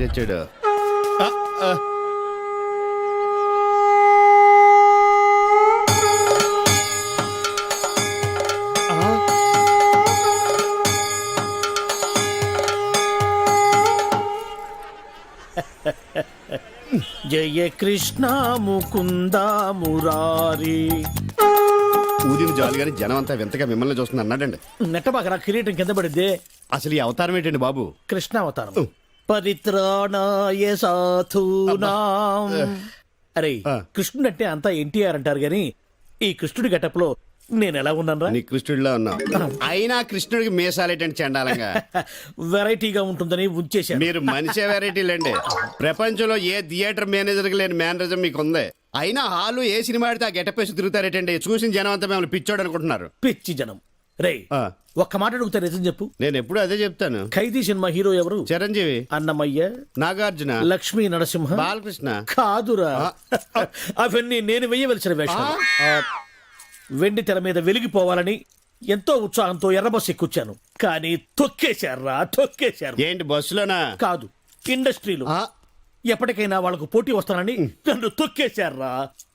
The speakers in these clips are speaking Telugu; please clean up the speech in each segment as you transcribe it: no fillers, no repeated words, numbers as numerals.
ఎక్కడ చచ్చాడు? జయ కృష్ణ ముకుంద మురారి. ఊదిన జాలిగాని జనం అంతా వింతగా మిమ్మల్ని చూస్తుంది అన్నాడండి. నెట్టబాకరా కిరీటం కింద పడిద్దే. అసలు ఈ అవతారం ఏంటండి బాబు? కృష్ణ అవతారం. పరిత్రాణాయ సాధూనాం. అరే కృష్ణుడు అంటే అంతా ఎన్టీఆర్ అంటారు గాని ఈ కృష్ణుడి గెటప్ లో నేను ఎలా ఉన్నాను? నీ కృష్ణుడిలో ఉన్నావు. అయినా కృష్ణుడికి మీసాలేటండి చండాలంగా. వెరైటీగా ఉంటుందని ఉంచేశాను. మీరు మనిషే వెరైటీలండి. ప్రపంచంలో ఏ థియేటర్ మేనేజర్ కి లేని మేనరిజం మీకు ఉంది. అయినా హాలు ఏ సినిమా ఆడితే ఆ గెటప్ వేసి తిరుగుతారేటండి. చూసిన జనం అంతా మిమ్మల్ని పిచ్చోడు అనుకుంటున్నారు. పిచ్చి జనం. రే ఒక్క మాట అడుగుతా నిజం చెప్పు. నేను ఎప్పుడు అదే చెప్తాను. ఖైదీ సినిమా హీరో ఎవరు? చిరంజీవి, అన్నమయ్య, నాగార్జున, లక్ష్మీ నరసింహ, బాలకృష్ణ. కాదురా, అవన్నీ నేను వెయ్యవలసిన వేషాలు. వెండి తెర మీద వెలిగిపోవాలని ఎంతో ఉత్సాహంతో ఎర్రబస్ ఎక్కుచ్చాను. కానీ తొక్కేశారు. ఏంటి బస్సులోనా? కాదు, ఇండస్ట్రీలో. ఎప్పటికైనా వాళ్ళకు పోటీ వస్తానని నన్ను తొక్కేశారా.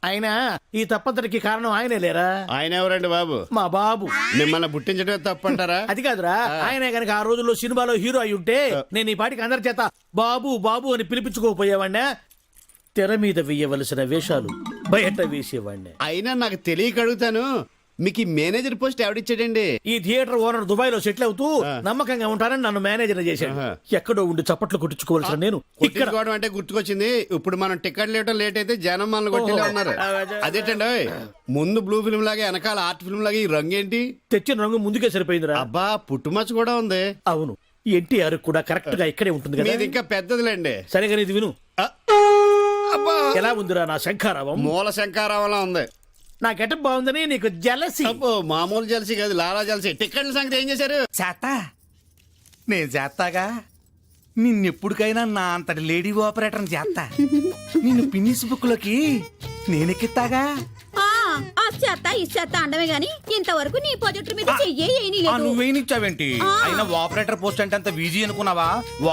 అయినా ఈ తప్పంతటికి కారణం ఆయనే లేరా? ఆయన ఎవరండి బాబు? మా బాబు. మిమ్మల్ని పుట్టించడమే తప్పంటారా? అది కాదురా, ఆయనే గనక ఆ రోజుల్లో సినిమాలో హీరో అయి ఉంటే నేను ఈ పాటికి అందరి చేత బాబు బాబు అని పిలిపించుకోపోయేవాడినా. తెర మీద వేయవలసిన వేషాలు బయట వేసేవాడిని. అయినా నాకు తెలియక అడుగుతాను, మీకు ఈ మేనేజర్ పోస్ట్ ఎవడిచ్చాడండి? ఈ థియేటర్ ఓనర్ దుబాయ్ లో సెటిల్ అవుతూ నమ్మకంగా ఉంటానని నన్ను మేనేజర్ చేశాడు. ఎక్కడో ఉండి చప్పట్లు కొట్టించుకోవాల్సిన నేను ఇక్కడ అంటే గుర్తుకొచ్చింది. ఇప్పుడు మనం టికెట్ లేవటం లేట్ అయితే జనం మనల్ని కొట్టేలా ఉన్నారు. అదేటండి, ముందు బ్లూ ఫిల్మ్ లాగా వెనకాల ఆర్ట్ ఫిల్మ్ లాగా ఈ రంగు ఏంటి? తెచ్చిన రంగు ముందుకే సరిపోయిందిరా. అబ్బా, పుట్టుమచ్చ కూడా ఉంది. అవును, ఎన్టీఆర్ కూడా కరెక్ట్ గా ఇక్కడే ఉంటుంది కదా. ఇది ఇంకా పెద్దదిలేండి. సరిగా ఇది విను. ఎలా ఉందిరా నా శంఖారావం? మూల శంఖారావంలా ఉంది. నా గెటప్ బాగుందని నీకు జలసి? మామూలు జలసి కాదు, లాలా జలసి. టికెట్ల సంగతి ఏం చేశారు? చేస్తా, నేను చేస్తాగా. నిన్నెప్పుడికైనా నా అంతటి లేడీ ఆపరేటర్ చేస్తా. నిన్ను పిన్నిస్ బుక్ లోకి నేనెక్కిస్తాగా. అండమే గాని ఇంతవరకు నీ ప్రాజెక్టు మీద నువ్వేనిచ్చావేంటి? అయినా ఆపరేటర్ పోస్ట్ అంటే అంత ఈజీ అనుకున్నావా?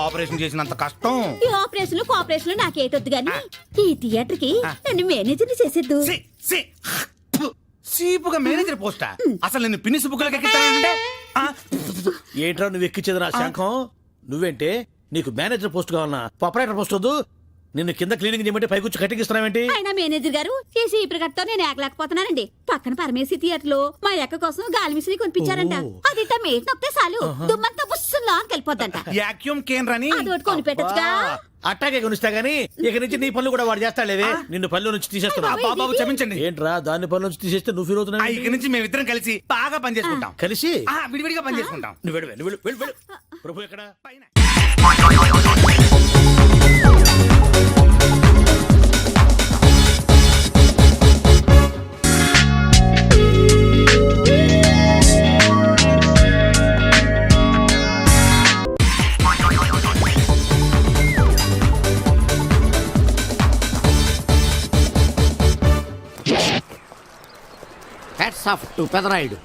ఆపరేషన్ చేసినంత కష్టం. ఈ ఆపరేషన్ కోఆపరేషన్ నాకేటొద్దు గాని ఈ థియేటర్ కి నన్ను మేనేజర్ చేసేద్దు. సీపుగా మేనేజర్ పోస్టా? అసలు నేను పిన్నిస్ బుక్ లోకి ఎక్కిస్తానంటే ఏంట్రా నువ్వు ఎక్కించేది నా శంఖం? నువ్వేంటే నీకు మేనేజర్ పోస్ట్ కావాలన్నా ఆపరేటర్ పోస్ట్ వద్దు. నిన్ను కింద క్లీనింగ్ చేయమంటే పైకొచ్చి కట్టిస్తున్నావేంటి? ఆయన మేనేజర్ గారు చేసి ఈ ప్రకటనతో నేను ఏకలేకపోతున్నానండి. పక్కన పరమేశి థియేటర్ లో మా ఎక్క కోసం గాలి మిషన్ కొనిపించారంట. అది మేట్ నొక్కితే చాలు దుమ్మంతా బుస్సులా వెళ్ళిపోద్దంట. యాక్యూమ్ కేన్ రని అదొకటి కొనిపెట్టచ్చుగా. అట్టాగే కొనిస్తా గానీ ఇక నుంచి నీ పనులు కూడా వాడు చేస్తాడులేవే. నిన్ను పనుల నుంచి తీసేస్తున్నా. బాబు క్షమించండి. ఏంట్రా దాన్ని పనుల నుంచి తీసేస్తే నువ్వు ఫీల్ అవుతున్నావు? ఇక నుంచి మేమిద్దరం కలిసి బాగా పనిచేసుకుంటాం. కలిసి విడివిడిగా పనిచేసుకుంటాం. నువ్వు వెళ్ళు. ప్రభు ఎక్కడ? పైన. Hats off to Pedarayudu.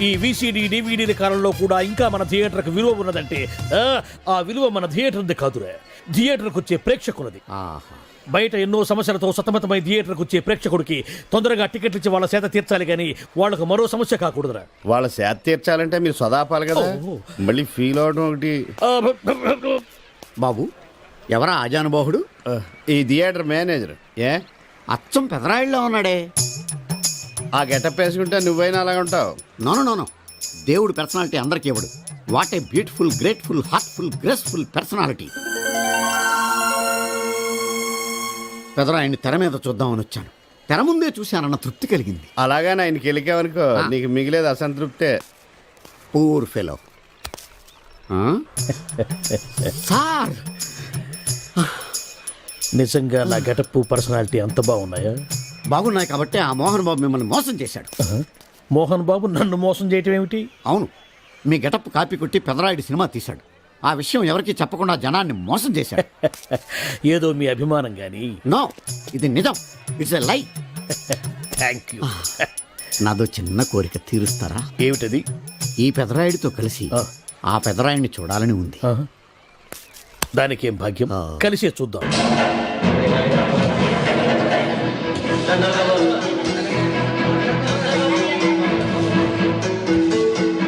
ఈ విసిడి డివిడీల కాలంలో కూడా ఇంకా మన థియేటర్కి విలువ ఉన్నదంటే ఆ విలువ మన థియేటర్ది కాదురా, థియేటర్కి వచ్చే ప్రేక్షకులది. బయట ఎన్నో సమస్యలతో సతమతమై థియేటర్కి వచ్చే ప్రేక్షకుడికి తొందరగా టికెట్లు ఇచ్చి వాళ్ళ సేత తీర్చాలి కానీ వాళ్ళకు మరో సమస్య కాకూడదురా. వాళ్ళ సేత తీర్చాలంటే మీరు సదాపాలి కదా. మళ్ళీ ఫీల్ అవడం ఒకటి. బాబు ఎవరా ఆజానుబాహుడు? ఈ థియేటర్ మేనేజర్. ఏ అచ్చం పెదరాయుడులో ఉన్నాడే. ఆ గెటప్ వేసుకుంటే నువ్వైనా అలాగ ఉంటావు. నో, దేవుడు పర్సనాలిటీ అందరికీ ఇవ్వడు. What a beautiful, grateful, heartful, graceful personality. పెదరాయుడిని తెర మీద చూద్దామని వచ్చాను. తెర ముందే చూశానన్న తృప్తి కలిగింది. అలాగని ఆయనకి వెళ్ళికావనుకో నీకు మిగిలేదు అసంతృప్తే. Poor fellow. సార్ నిజంగా నా గెటప్ పర్సనాలిటీ అంత బాగున్నాయా? బాగున్నాయి కాబట్టి ఆ మోహన్ బాబు మిమ్మల్ని మోసం చేశాడు. మోహన్ బాబు నన్ను మోసం చేయటం ఏమిటి? అవును, మీ గెటప్ కాపీ కొట్టి పెదరాయుడు సినిమా తీశాడు. ఆ విషయం ఎవరికీ చెప్పకుండా జనాన్ని మోసం చేశాడు. ఏదో మీ అభిమానం గాని. నో, ఇది నిజం. ఇట్స్ ఎ లై. Thank you. నాదో చిన్న కోరిక తీరుస్తారా? ఏమిటది? ఈ పెదరాయుడితో కలిసి ఆ పెదరాయుడిని చూడాలని ఉంది. దానికేం భాగ్యం, కలిసే చూద్దాం.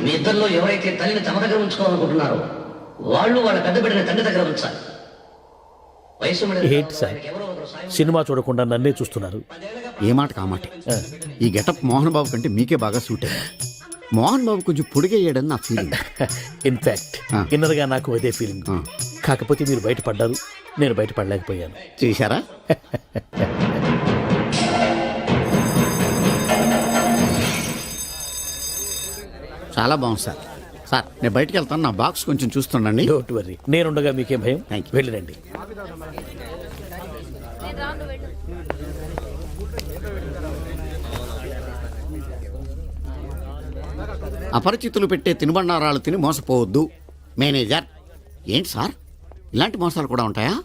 మీ ఇద్దరిలో ఎవరైతే తల్లిని తమ దగ్గర ఉంచుకోవాలనుకుంటున్నారో వాళ్ళు వాళ్ళ పెద్ద బిడ్డని తండ్రి దగ్గర ఉంచాలి. వయసు ఏంటి సార్, సినిమా చూడకుండా నన్నే చూస్తున్నారు? ఏ మాట కామాటే. ఈ గెటప్ మోహన్ బాబు కంటే మీకే బాగా సూట్ అయ్యింది. మోహన్ బాబు కొంచెం పొడిగయ్యాడని నా ఫీలింగ్. ఇన్ఫాక్ట్ ఇన్నర్గా నాకు అదే ఫీలింగ్. కాకపోతే మీరు బయటపడ్డారు, నేను బయటపడలేకపోయాను. చేశారా? చాలా బాగుంది సార్. సార్ నేను బయటికి వెళ్తాను, నా బాక్స్ కొంచెం చూస్తుండండి. డోంట్ వర్రీ, నేనుండగా మీకేం భయం. Thank you. వెళ్ళిరండి. అపరిచితులు పెట్టే తినుబండారాలు తిని మోసపోవద్దు. మేనేజర్. ఏంటి సార్, ఇలాంటి మోసాలు కూడా ఉంటాయా?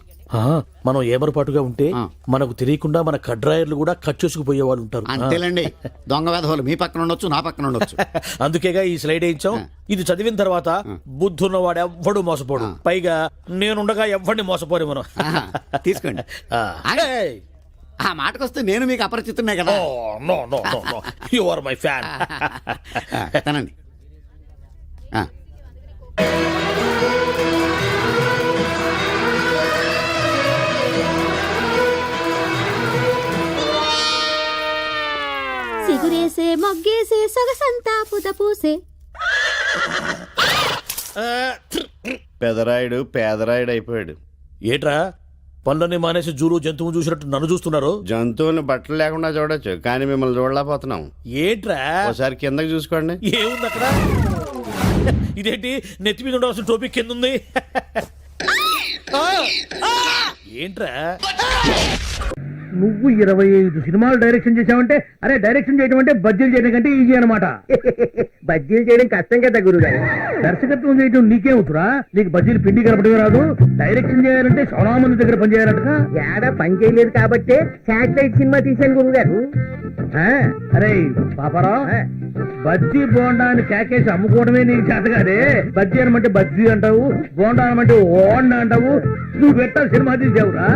మనం ఏమరపాటుగా ఉంటే మనకు తెలియకుండా మన కడ్రాయర్లు కూడా కట్ చేసుకుపోయే వాళ్ళు ఉంటారు. అంతేలేండి, దొంగ వేధవులు మీ పక్కన ఉండొచ్చు, నా పక్కన ఉండొచ్చు. అందుకేగా ఈ స్లైడ్ వేయించాం. ఇది చదివిన తర్వాత బుద్ధున్నవాడు ఎవ్వడు మోసపోడు. పైగా నేనుండగా ఎవ్వడిని మోసపోరు మనం. తీసుకోండి. ఆ మాటకొస్తే నేను మీకు అపరిచితున్నే కదా. No no no no, you are my fan. తనండి. సిగురేసే మొగ్గేసే సొగసంతా పుత పూసే. పెదరాయుడు పేదరాయుడు అయిపోయాడు. ఏట్రా పనులన్నీ మానేసి జూలు జంతువు చూసినట్టు నన్ను చూస్తున్నారు? జంతువుని బట్టలు లేకుండా చూడొచ్చు, కానీ మిమ్మల్ని చూడలేకపోతున్నాం. ఏట్రా ఒకసారి కిందకి చూసుకోండి. ఏముంది అక్కడ? ఇదేంటి నెత్తి మీద ఉండవలసిన టోపిక్ కింద ఉంది? ఏంట్రా? నువ్వు 25 సినిమాలు డైరెక్షన్ చేసావంటే, అరే డైరెక్షన్ చేయడం అంటే బజ్జీలు చేయడం కంటే ఈజీ అనమాట. బజ్జీలు చేయడం కష్టం కదా గురుగారు. దర్శకత్వం చేయడం నీకేమవుతురా? నీకు బజ్జీలు పిండి కలపడమే రాదు. డైరెక్షన్ చేయాలంటే చాలా మంది దగ్గర పని చేయాలట. ఏడా పని చేయలేదు కాబట్టి శాటిలైట్ సినిమా తీశాను గురుగారు. అరే పాపారావు, బజ్జీ బోండా అని కేకేసి అమ్ముకోవడమే నీకు చేత కాదే. బజ్జీ అనమంటే బజ్జీ అంటావు, బోండా అనమంటే ఓండా అంటావు. నువ్వు పెట్టా సినిమా తీసావురా.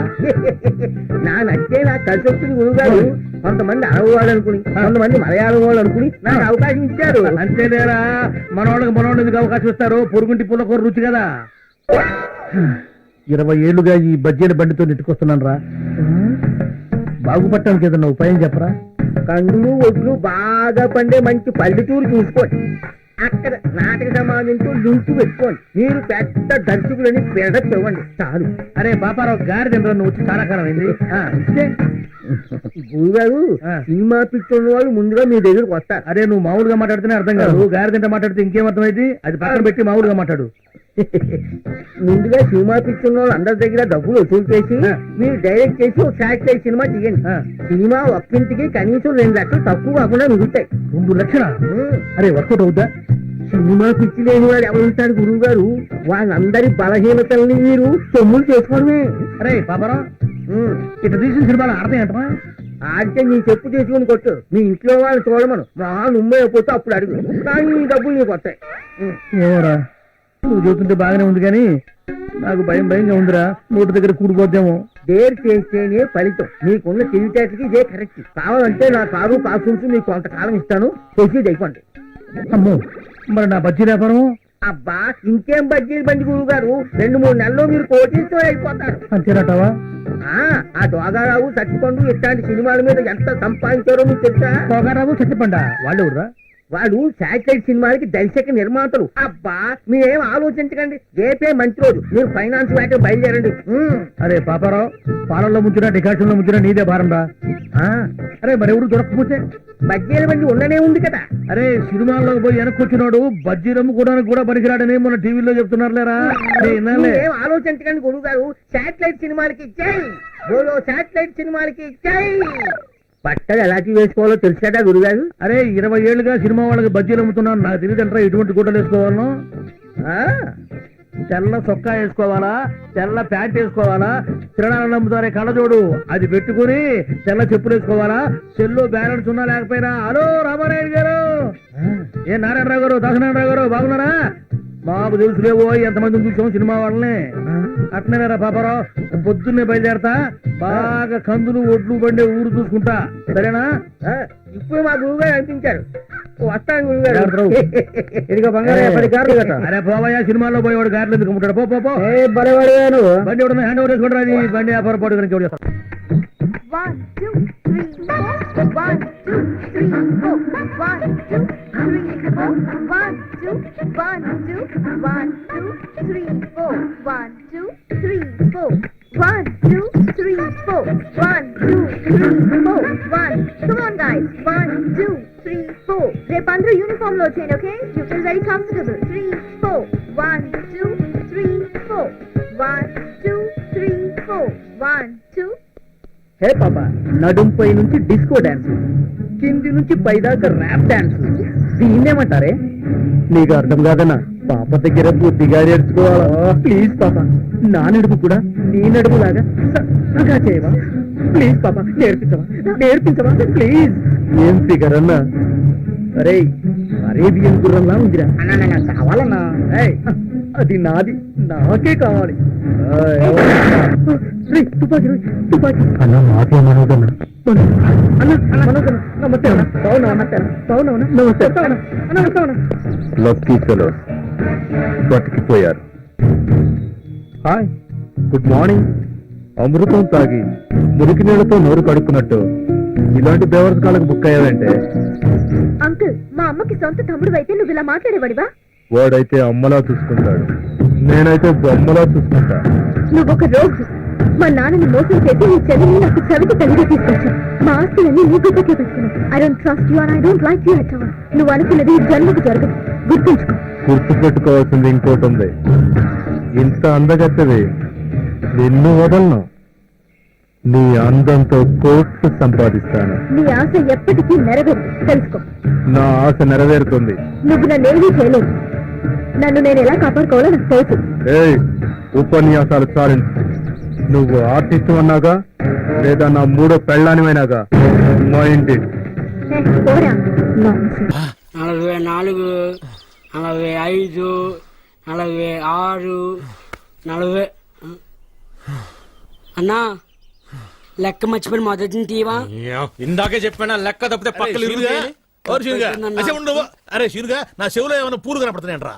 నా నచ్చే నాకు కలిసి వచ్చింది గురుగారు. కొంతమంది అరవై వాళ్ళు అనుకుని, కొంతమంది మలయాళం వాళ్ళు అనుకుని నాకు అవకాశం ఇచ్చారు. అంతేలేరా, మనోళ్ళకి ఎందుకు అవకాశం ఇస్తారు? పొరుగుంటి పుల్లకూర రుచి కదా. 20 ఏళ్లుగా ఈ బజ్జీల బండితో నెట్టుకొస్తున్నాను రా. బాగుపడటానికి ఏదన్నా ఉపాయం చెప్పరా? కందులు ఒడ్లు బాగా పండే మంచి పల్లెటూరు చూసుకోండి. అక్కడ నాటక సమాజంతో లింకు పెట్టుకోండి. మీరు పెద్ద దర్శకులని పెడత ఇవ్వండి చాలు. అరే పాపారావు గారి తింటారు, నువ్వు వచ్చి చాలా కాలం అయింది. గురుగారు, సినిమా పిచ్చున్న వాళ్ళు ముందుగా మీ దగ్గరకు వస్తారు. అరే నువ్వు మామూలుగా మాట్లాడితేనే అర్థం కాదు, గారి తింట మాట్లాడితే ఇంకేం అర్థమైంది? అది పక్కన పెట్టి మామూలుగా మాట్లాడు. ముందుగా సినిమా పిచ్చున్న వాళ్ళు అందరి దగ్గర డబ్బులు వసూలు చేసి మీరు డైరెక్ట్ చేసి ఒక శాటిలైట్ సినిమా తీయండి. సినిమా ఒక్కింటికి కనీసం 2 లక్షలు తక్కువ కాకుండా మిగులుతాయి. 2 లక్షలా? అరే వర్కౌట్ అవుతా? సినిమా పిచ్చి లేని వాడు ఎవరుంటారు గురువు గారు? వాళ్ళందరి బలహీనతల్ని మీరు సొమ్ములు చేసుకోవడమే. అరే పాపరా, ఇట్లా తీసిన సినిమాలు ఆడతాయంటమా? ఆడితే నీ చెప్పు చేసుకుని కొట్టు. మీ ఇంట్లో వాళ్ళు చూడమను. మా నుమ్మే పోతే అప్పుడు అడుగు, కానీ ఈ డబ్బులు నీకు వస్తాయి. ఏమోరా, నువ్వు చూస్తుంటే బాగానే ఉంది, కానీ నాకు భయంగా ఉందిరా. నోటి దగ్గర కూడిపోద్దేమో. డేర్ చేస్తేనే ఫలితం. నీకున్న తెలివితేటకి ఇదే కరెక్ట్. కావాలంటే నా కారు కాసుంటూ నీకు కొంతకాలం ఇస్తాను, ప్రొసీడ్ అయిపోండి. అమ్మో, మరి నా బజ్జీ వ్యాపారం? అబ్బా ఇంకేం బజ్జీలు బండి గురువు గారు, 2-3 నెలల్లో మీరు కోటీశ్వరులు అయిపోతారు. అంతేనటవా? ఆ దోగారావు సత్తిపండు ఇట్లాంటి సినిమాల మీద ఎంత సంపాదించారో మీకు తెలుసా? దోగారావు సత్తిపండ వాళ్ళు ఎవరురా? వాడు శాటిలైట్ సినిమాలకి దర్శక నిర్మాతలు. అబ్బా మీరేం ఆలోచించకండి, రేపే మంచి రోజు, మీరు ఫైనాన్స్ వ్యాటర్ బయలుదేరండి. అరే పాపారావు, పాలల్లో ముంచురా డికాషన్ లో ముంచురా నీదే భారం రా. అరే మరెవరు దొరకకపోతే? బజ్జీల బండి ఉండనే ఉంది కదా. అరే సినిమాల్లోకి పోయి వెనక్కొచ్చినాడు బజ్జీ రమ్ముకోవడానికి కూడా పనికిరాడని మన టీవీలో చెప్తున్నారు లేరా. ఏం ఆలోచించకండి గురువు గారు, శాటిలైట్ సినిమాలకి జై బోలో, శాటిలైట్ సినిమాలకి జై. బట్టలు ఎలాంటి వేసుకోవాలో తెలుసు కదా గురుగారు. అరే 20 ఏళ్లుగా సినిమా వాళ్ళకి బజ్జీలు అమ్ముతున్నాను, నాకు తెలియదంటారా ఎటువంటి గుడ్డలు వేసుకోవాలను. తెల్ల చొక్కా వేసుకోవాలా తెల్ల ప్యాంట్ వేసుకోవాలా తిరణాలు నమ్ముతారే కళ్ళజోడు అది పెట్టుకుని తెల్ల చెప్పులు వేసుకోవాలా సెల్లో బ్యాలెన్స్ ఉన్నా లేకపోయినా హలో రామారాయుడు గారు ఏ నారాయణరావు గారు దాసనారాయణరావు గారు బాగున్నారా మాకు తెలుసులేవో ఎంతమందిని చూసాం సినిమా వాళ్ళని అట్నేరా పాపారావు పొద్దున్నే బయలుదేరతా బాగా కందులు ఒడ్లు బండి ఊరు చూసుకుంటా సరేనా ఇప్పుడు మా గురువు గారు అనిపించారు వస్తాను గురువు గారు ఇదిగో బంగారు అరే పోవయ్యా సినిమాలో పోయేవాడు గారెలు ఎందుకు ఉంటాడు పో పో బలేవాడు నువ్వు బండి ఎవడన్నా హ్యాండ్ ఓవర్ చేసుకుంటారు అది బండి వ్యాపారం పాటు గురించి ఎవడు చేస్తాడు 1, 2, 3, 4. 1, 2, 3, 4. 1, 2, 3, 4. 1, 2, 1, 2, 1, 2, 3, 4. 1, 2, 3, 4. 1, 2, 3, 4. 1, 2, 3, 4. 1. Come on, guys. 1, 2, 3, 4. రేపు అందరూ యూనిఫామ్ లో వచ్చేయండి, okay? You feel very comfortable. 3, 4. 1, 2, 3, 4. 1, 2, 3, 4. 1, 2. హే పాప నడుంపై నుంచి డిస్కో డాన్స్ కింది నుంచి పైదాకా ర్యాప్ డాన్స్ దీన్నేమంటారే నీకు అర్థం కాదన్నా పాప దగ్గర బుద్ధిగా నేర్చుకోవాలా ప్లీజ్ పాప నా నడుపు కూడా నీ నడుపు లాగా సన్నగా చేయవా ప్లీజ్ పాప నేర్పించవా ప్లీజ్ ఏం ఫిగర్ అన్నా అరే అరేబియన్ గుర్రంలా ఉందిరా కావాలన్నా అది నాది నాకే కావాలి తుపాకి అన్న మాకే మనోదన్నా నమస్తే లక్కీ ఫెలో బతికిపోయారు హాయ్ గుడ్ మార్నింగ్ అమృతం తాగి మురికి నీళ్ళతో నోరు కడుక్కున్నట్టు ఇలాంటి బేవర్స్ కాళ్ళకు బుక్ అయ్యావంటే అంకుల్ మా అమ్మకి సొంత తమ్ముడు అయితే నువ్వు ఇలా మాట్లాడేవాడివా వాడైతే అమ్మలా చూసుకుంటాడు నేనైతే బొమ్మలా చూసుకుంటా నువ్వొక రోగు మా నాన్నని మోసం చేసి నీ చెల్లిని నాకు చవిటి తల్లిగా తీసుకొచ్చావు మా ఆస్తులన్నీ నీ గుర్తుకే పెట్టుకున్నావు I don't trust you and I don't like you at all నువ్వు అనుకున్నది ఈ జన్మకు జరగదు గుర్తుంచుకో గుర్తు పెట్టుకోవాల్సింది ఇంకోటి ఉంది ఇంత అందగత్తది నిన్ను వదలను నీ అందంతో కోట్లు సంపాదిస్తాను నీ ఆశ ఎప్పటికీ నెరవేరు తెలుసుకో నా ఆశ నెరవేరుతుంది నువ్వు నన్నేమీ చేయలేవు నన్ను నేను ఎలా కాపాడుకోవాలో నాకు తెలుసు ఏయ్ ఉపన్యాసాలు చాలించు నువ్వు ఆర్టిస్ట్ అన్నాగా లేదా నా మూడో పెళ్ళానివైనాగా మా ఇంటి పోరా నలభై 4 45 46 40 అన్నా లెక్క మర్చిపోయి మొదటి తీవా ఇందాకే చెప్పానా లెక్క తప్పితే పక్కలు అరే శీనుగా నా చెవులో ఏమైనా పూలు కనపడుతున్నాయంట్రా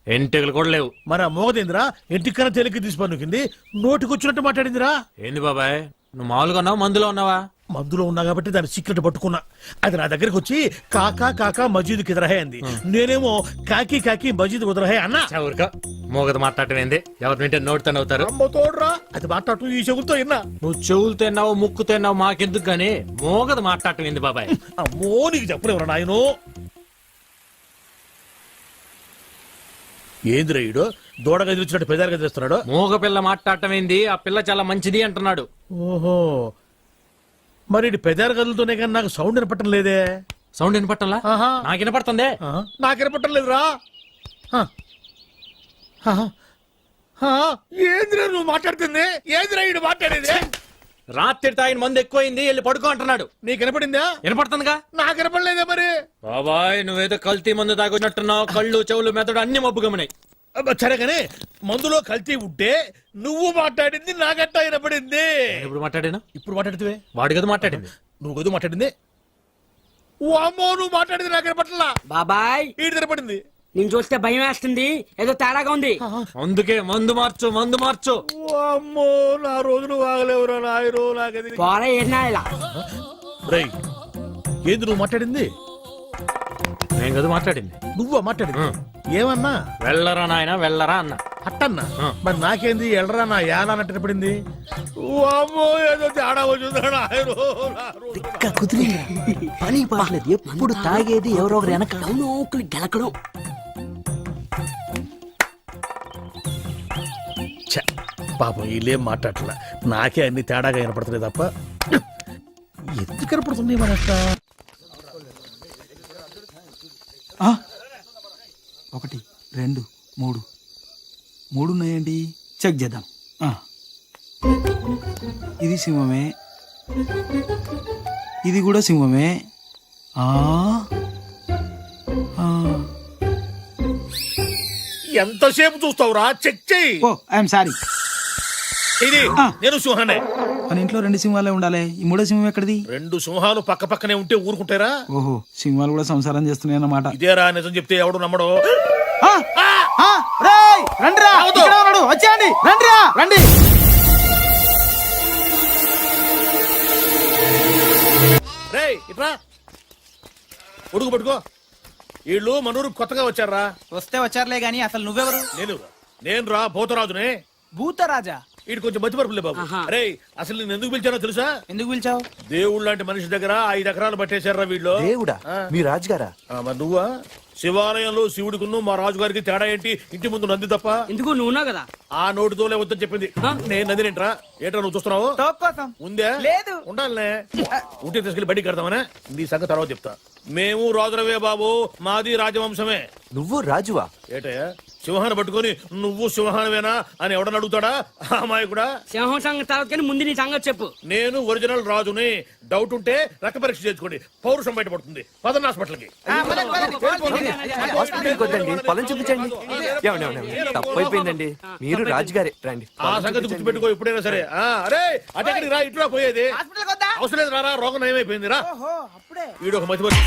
ఎంటెగలు కూడా లేవు మరి ఆ మోగదేంద్రా ఇంటికన్నా తెలికి తీసి పనుకుంది నోటికొచ్చినట్టు మాట్లాడిందిరా ఏంది బాబాయ్ నువ్వు మామూలుగా ఉన్నావు మందులో ఉన్నావా మందులో ఉన్నా కాబట్టి దాని సీక్రెట్ పట్టుకున్నా అది నా దగ్గరికి వచ్చి కాకా కాకా మజీద్ కిదరహే అంది నేనేమో కాకి కాకి మజీద్ కుదరహే అన్నా ఊరుక మోగదు మాట్లాడటం ఏంది ఎవరి వింటే నోటితో అవుతారు అమ్మ తోడురా అది మాట్లాడుతూ ఈ చెవులతో విన్నా నువ్వు చెవులు తిన్నావు ముక్కు తిన్నావు మాకెందుకు గానీ మోగదు మాట్లాడటం ఏంది బాబాయ్ అమ్మో నీకు చెప్పలేవరా నాయను ఏందిరా ఈడు దూడగా ఎదురుచ్చినట్టు పెదాలుగా చేస్తున్నాడు మోగ పిల్ల మాట్లాడటం ఏంది ఆ పిల్ల చాలా మంచిది అంటున్నాడు ఓహో మరి పెదాల గదులతోనే కానీ నాకు సౌండ్ వినపట్టం లేదే సౌండ్ వినపట్టంలా ఆహా. నాకు వినపడుతుంది నాకు వినపట్టం లేదురా ఏందిరా నువ్వు మాట్లాడుతుంది ఏందిరా ఈడు మాట్లాడేది రాత్రి తాగిన మందు ఎక్కువైంది వెళ్ళి పడుకో అంటున్నాడు నీకు వినపడిందా వినపడుతుందిగా నాకు వినపడలేదే మరి బాబాయ్ నువ్వేదో కల్తీ మందు తాగున్నట్టున్నావు కళ్ళు చెవులు మెదడు అన్ని మబ్బుగమనాయి అబ్బా, సరే కానీ మందులో కల్తీ ఉంటే నువ్వు మాట్లాడింది నాకట్టా వినపడింది ఇప్పుడు మాట్లాడాను ఇప్పుడు మాట్లాడితే వాడి కదా మాట్లాడింది నువ్వు గదు మాట్లాడింది ఓ అమ్మో నువ్వు మాట్లాడింది నాకు వినపట్లా బాబాయ్ ఈడు వినపడింది నేను చూస్తే భయం వేస్తుంది ఏదో తేడాగా ఉంది అందుకే మందు మార్చు ఓ అమ్మో నా రోజు నువ్వు ఆగలేవురా నాయరు నాకది పోరా ఏనా ఇలా రేయ్ ఏంది నువ్వు మాట్లాడింది నేను కదా మాట్లాడింది నువ్వా మాట్లాడింది ఏమన్నా వెళ్ళరా నాయన వెళ్ళరా అన్న అట్టన్నా మరి నాకేంది ఎల్లరా నా యాన అన్నట్టు వినపడింది ఓ అమ్మో ఏదో తేడా వచ్చిందా నాయరు పని పాటలేదు ఎప్పుడు తాగేది ఎవరో ఒకరు వెనక గెలకడం పాపం వీళ్ళేం మాట్లాడట్లా నాకే అన్ని తేడాగా వినపడుతున్నాయి తప్ప ఎందుకు కనపడుతున్నాయి మనక్క 1 2 3 మూడు ఉన్నాయండి, చెక్ చేద్దాం. ఆ. ఇది సింహమే, ఇది కూడా సింహమే. ఆ. ఆ. ఎంతసేపు చూస్తావురా? చెక్ చెయ్యి. ఓ ఐఎమ్ సారీ. ఇది నేను సింహానే. మన ఇంట్లో 2 సింహాలే ఉండాలి, ఈ మూడో సింహం ఎక్కడిది? 2 సింహాలు పక్క పక్కనే ఉంటే ఊరుకుంటారా? ఓహో, సింహాలు కూడా సంసారం చేస్తున్నాయి అన్నమాట. ఇదేరా నిజం చెప్తే ఎవడు నమ్మడు. రండిరా, ఇక్కడే ఉన్నాడు, వచ్చేయండి, రండిరా, రండి. రేయ్ ఇట్రా, ఉడుకు పట్టుకో. వీళ్ళు మనూరు కొత్తగా వచ్చారా? వస్తే వచ్చారులే గాని అసలు నువ్వెవరు? నేను రా భూతరాజునే. భూతరాజా? వీడు కొంచెం మతిమరుపులే బాబు. అరే అసలు నేను ఎందుకు పిలిచానో తెలుసా? ఎందుకు పిలిచావు? దేవుడు లాంటి మనిషి దగ్గర 5 ఎకరాలు పట్టేశారా వీళ్ళు. దేవుడా? మీ రాజుగారా? మరి నువ్వా? శివాలయంలో శివుడికును మా రాజుగారికి తేడా ఏంటి? ఇంటి ముందు నంది తప్ప. ఎందుకు నువ్వునా కదా? ఆ నోటితోలే వద్దని చెప్పింది. నేను నందినేంట్రా? ఏంట్రా నువ్వు చూస్తున్నావు? కోసం ఉందే? లేదు. ఉండాలనే. ఉంటే తీసుకెళ్లి బయటికి కడతామనే. నీ సంగతి తర్వాత చెప్తా. మేము రాజులవే బాబు, మాది రాజవంశమే. నువ్వు రాజువా? ఏటయ్యా సింహాన్ని పట్టుకొని నువ్వు సింహానవేనా అని ఎవడని అడుగుతాడా? అమాయకుడా. సింహం సంగతి తర్వాత కానీ ముందు నీ సంగతి చెప్పు. నేను ఒరిజినల్ రాజుని. డౌట్ ఉంటే రక్త పరీక్ష చేసుకోండి, పౌరుషం బయటపడుతుంది. పదన్న హాస్పిటల్కి. పొలం చూపించండి. తప్పైపోయిందండి, మీరు రాజుగారే, రండి. ఆ సంగతి గుర్తుపెట్టుకో ఎప్పుడైనా సరే. అరే అటెక్కడికి రా, ఇటురా పోయేది. అవసరం లేదు, రారా, రోగం నయమైపోయింది రా. వీడు ఒక మతిమరుపు.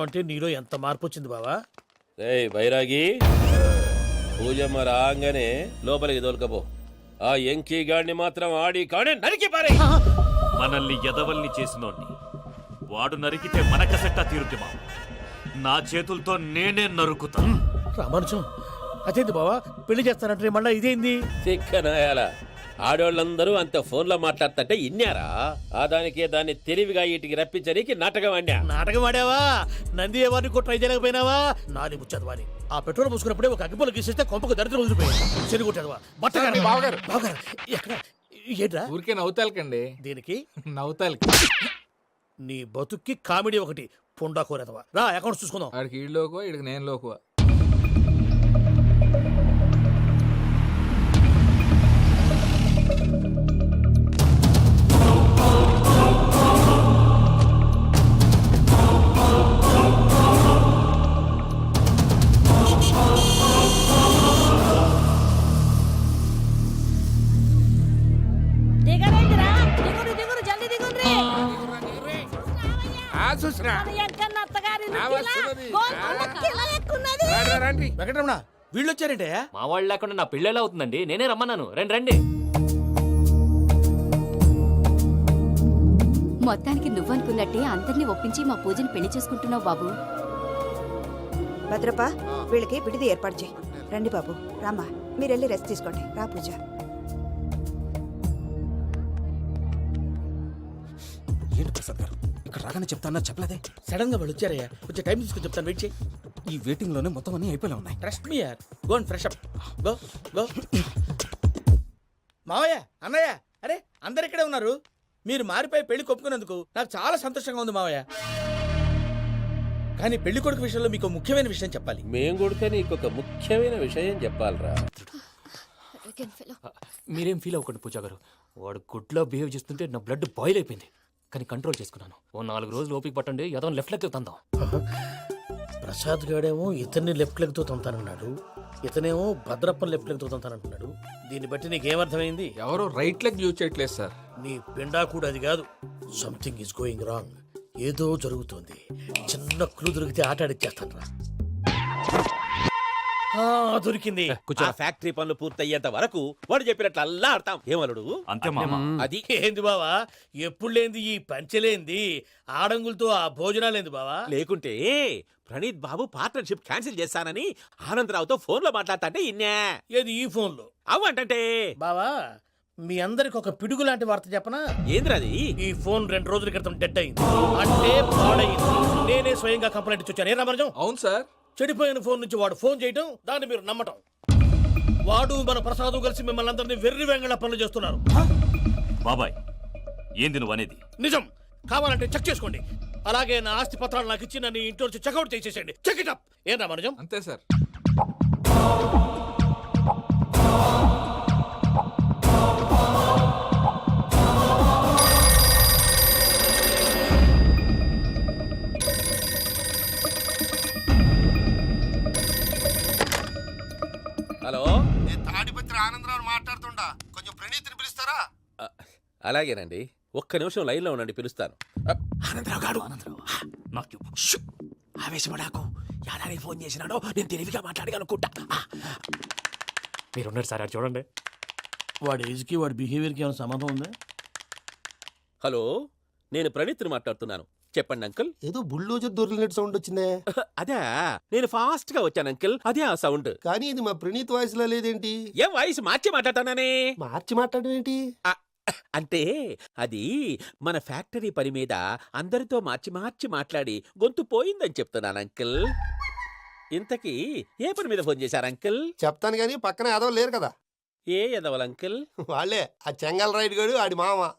అంటే నీలో ఎంత మార్పు వచ్చింది బావా? వైరాగి పూజమ్మ రాగానే లోపలికి దొలకపో. ఆ ఎంకీ గాడిని మాత్రం ఆడి కాడే నరికి పారే. మనల్ని ఎదవల్ని చేసినోడ్ని వాడు నరికితే మనకసట్టా తీరుతుమా? నా చేతులతో నేనే నరుకుతా. రామానుజం అదేంది బావా, పెళ్లి చేస్తానంటే మళ్ళా ఇదేంది? చిక్కనాయాల ఆడోళ్ళందరూ అంత ఫోన్లో మాట్లాడుతుంటే ఇన్నారా? ఆ దానికే దాన్ని తెలివిగా ఇటుకి రప్పించడానికి నాటకం ఆడా. నాటకం ఆడావా? నంది ఎవరిని కూడా ట్రై చేయలేకపోయినావా? నాది ముచ్చదు వాని. ఆ పెట్రోల్ పోసుకున్నప్పుడే ఒక అగ్గిపోలు గీసేస్తే కొంపకు దరిద్రం వదిలిపోయింది. చెరుగుంటదవా బట్ట బావగారు. ఎక్కడ ఏంట్రా? ఊరికే నవ్వుతాలకండి. దీనికి నవ్వుతాలకి నీ బతుక్కి కామెడీ ఒకటి. పుండా కోరేదవా. రా అకౌంట్స్ చూసుకుందాం. ఆడికి ఈడులోకువ, ఇడికి నేను లోకువ. వెంకటరమణ వీళ్ళు వచ్చారంటే? మా వాళ్ళు లేకుండా నా పెళ్ళేలా అవుతుందండి? నేనే రమ్మన్నాను. రండి రండి. మొత్తానికి నువ్వనుకున్నట్టే అందరినీ ఒప్పించి మా పూజని పెళ్లి చేసుకుంటున్నావు బాబు. భద్రప్ప, వీళ్ళకి విడిది ఏర్పాటు చేయి. రండి బాబు, రామ్మా, మీరు వెళ్ళి రెస్ట్ తీసుకోండి. రా పూజ. ఏంటి ప్రసాద్ గారు ఇక్కడ రాగానే చెప్తానా చెప్పలేదే? సడన్ గా వాళ్ళు వచ్చారయ్యా, కొంచెం టైం తీసుకుని చెప్తాను, వెయిట్ చేయి. ఈ వెయిటింగ్ లోనే మొత్తం అన్ని అయిపోయి ఉన్నాయి. ట్రస్ట్ మీ యార్. Go and fresh up. Go go. మావయ్య, అన్నయ్య, అరే అందరు ఇక్కడే ఉన్నారు. మీరు మారిపోయి పెళ్లి కొప్పుకున్నందుకు నాకు చాలా సంతోషంగా ఉంది మావయ్య. కానీ పెళ్లి కొడుకు విషయంలో మీకు ముఖ్యమైన విషయం చెప్పాలి. మేం కొడితే నీకు ఒక ముఖ్యమైన విషయం చెప్పాలరా. మీరేం ఫీల్ అవ్వకండి పూజా గారు. వాడు గుడ్లో బిహేవ్ చేస్తుంటే నా బ్లడ్ బాయిల్ అయిపోయింది. కానీ కంట్రోల్ చేసుకున్నాను. ఓ 4 రోజులు ఓపిక పట్టండి, ఏదో లెఫ్ట్ లెగ్ తందాం. ప్రసాద్ గాడేమో ఇతన్ని లెఫ్ట్ లెగ్ తో తంతానన్నాడు, ఇతనేమో భద్రప్పని లెఫ్ట్ లెగ్ తో తంతానంటున్నాడు. దీన్ని బట్టి నీకేమర్థమైంది? ఎవరో రైట్ లెగ్ యూజ్ చేయట్లేదు సార్. నీ పిండా కూడా అది కాదు. Something is going wrong. ఏదో జరుగుతోంది. చిన్న క్లూ దొరికితే ఆట ఆడిచ్చేస్తాను రా. దొరికింది. ఆ ఫ్యాక్టరీ పనులు పూర్తయ్యేంత వరకు వాడు చెప్పినట్లు అల్లా ఆడతాం. ఏమలుడు అంతే మామ. అది ఏంది బావా, ఎప్పుడు లేంది ఈ పంచలేంది, ఆడంగులతో ఆ భోజనాలేంది బావా? లేకుంటే ప్రణీత్ బాబు పార్ట్నర్షిప్ క్యాన్సిల్ చేస్తానని ఆనందరావుతో ఫోన్ లో మాట్లాడతాంటే ఇన్నే. ఏది ఈ ఫోన్ లో? అవ్వంటే బావా, మీ అందరికి ఒక పిడుగు లాంటి వార్త చెప్పనా? ఏంద్రది? ఈ ఫోన్ 2 రోజుల క్రితం డెడ్ అయింది, అంటే పాడైంది. నేనే స్వయంగా కంప్లైంట్ ఇచ్చి వచ్చాను. ఏ రామరాజం? అవును సార్. చెడిపోయిన ఫోన్ నుంచి వాడు ఫోన్ చేయటం, దాన్ని మీరు నమ్మటం. వాడు మన ప్రసాదు కలిసి మిమ్మల్ని అందరినీ వెర్రి వెంగళ పనులు చేస్తున్నారు. బాబాయ్ ఏంది నువ్వు అనేది? నిజం. కావాలంటే చెక్ చేసుకోండి. అలాగే నా ఆస్తి పత్రాలు నాకు ఇచ్చి నన్ను ఇంట్లో నుంచి చెక్అౌట్ చేసేసండి. Check it up. ఏం రామానుజం? అంతే సార్. హలో, నేను తాడిపత్రి ఆనందరావు మాట్లాడుతుండా, కొంచెం ప్రణీతిని పిలుస్తారా? అలాగేనండి, ఒక్క నిమిషం లైన్లో ఉండండి, పిలుస్తాను. ఆనందరావు గాడు. ఆవేశపడాకు. యాదానికి ఫోన్ చేసినాడో నేను తెలివిగా మాట్లాడగలనుకుంటా. మీరున్నారు సార్, అది చూడండి. వాడి ఏజ్కి వాడి బిహేవియర్కి ఏమైనా సంబంధం ఉందా? హలో, నేను ప్రణీత్ని మాట్లాడుతున్నాను. చెప్పండి అంకుల్. ఏదో బుల్డోజర్ దొరికినట్టు సౌండ్ వచ్చిందే. అదే, నేను ఫాస్ట్ గా వచ్చాను అంకుల్, అదే ఆ సౌండ్. కానీ ఇది మా ప్రణీత్ వాయిస్ లో లేదేంటి? ఏం వాయిస్ మార్చి మాట్లాడతానని? మార్చి మాట్లాడడం ఏంటి? అంటే అది మన ఫ్యాక్టరీ పని మీద అందరితో మార్చి మార్చి మాట్లాడి గొంతు పోయిందని చెప్తున్నాను అంకుల్. ఇంతకీ ఏ పని మీద ఫోన్ చేశారు అంకుల్? చెప్తాను గానీ పక్కన ఏదో లేరు కదా. ఏ ఎదవలు అంకుల్? వాళ్ళే ఆ చెంగల్ రైడ్ గడు ఆడి మామ.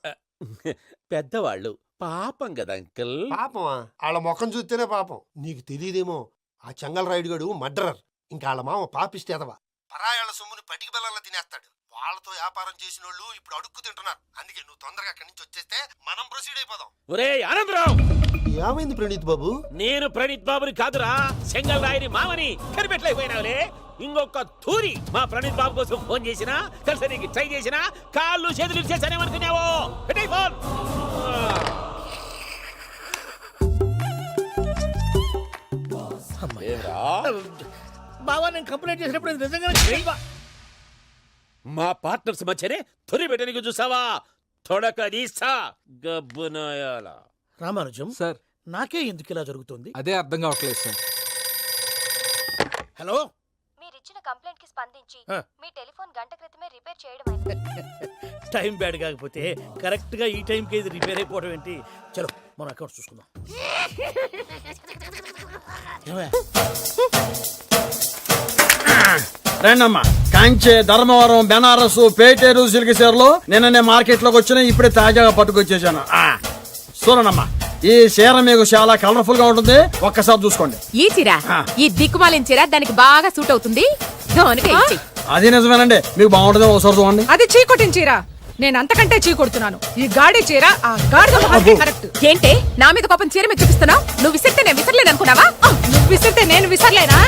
పెద్దవాళ్ళు, పాపం కదా అంకుల్. పాపమా? వాళ్ళ ముఖం చూస్తేనే పాపం. నీకు తెలియదేమో, ఆ చెంగల్ రైడ్ గడు మర్డరర్. ఇంకా వాళ్ళ మామ పాపిస్తేదవా. పరాయాళ్ళ సొమ్ముని పటికి బెల్లంలో తినేస్తాడు. వాళ్ళతో వ్యాపారం చేసిన వాళ్ళు ఇప్పుడు అడుక్కు తింటున్నారు. అందుకే నువ్వు తొందరగా అక్కడి నుంచి వచ్చేస్తే మనం ప్రొసీడ్ అయిపోదాం. ఒరే ఆనందరావు! ఏమైంది ప్రణీత్ బాబు? నేను ప్రణీత్ బాబుని కాదురా, సెంగల్ రాయని మామని. కనిపెట్టలేకపోయినావులే. ఇంకొక తూరి మా ప్రణీత్ బాబు కోసం ఫోన్ చేసినా, కలిసి ట్రై చేసినా, కాళ్ళు చేతులు చేశానేమనుకున్నావో. పెట్టే ఫోన్. బావా, నేను కంప్లైంట్ చేసినప్పుడు ఇది నిజంగానే మా పార్ట్నర్స్ మధ్యనే తొలి పెట్టడానికి చూసావా? తొడక నీసా గబ్బునాయాల. రామానుజం సార్, నాకే ఎందుకు ఇలా జరుగుతుంది? అదే అర్థం కావట్లేదు సార్. హలో, మీరిచ్చిన కంప్లైంట్ కి స్పందించి మీ టెలిఫోన్ గంట క్రితమే రిపేర్ చేయడం టైం బ్యాడ్ కాకపోతే కరెక్ట్ గా ఈ టైంకి ఇది రిపేర్ అయిపోవడం ఏంటి? చలో మన అకౌంట్ చూసుకుందాం. రండమ్మా. కాంచే, ధర్మవరం, బెనారస్, పేటేరు సిల్క్ చీరలు నిన్ననే మార్కెట్ లోకి వచ్చిన, ఇప్పుడే తాజాగా పట్టుకొచ్చేసాను. చూడండమ్మా, ఈ చీర మీకు చాలా కలర్ఫుల్ గా ఉంటుంది. ఒక్కసారి చూసుకోండి. ఈ చీర, ఈ దిక్కుమాలిన చీర దానికి బాగా సూట్ అవుతుంది. అది నిజమేనండి, మీకు బాగుంటుంది. ఒకసారి చూడండి. అది చీకొట్టిన చీర, నేను అంతకంటే చీకొడుతున్నాను. ఈ గాడి చీర ఆ గాడిద కరెక్ట్. ఏంటే నా మీద కోపం చీర మీద చూపిస్తున్నావు? నువ్వు విసిరితే నేను విసరలేను అనుకున్నావా? నువ్వు విసిరితే నేను విసరలేనా?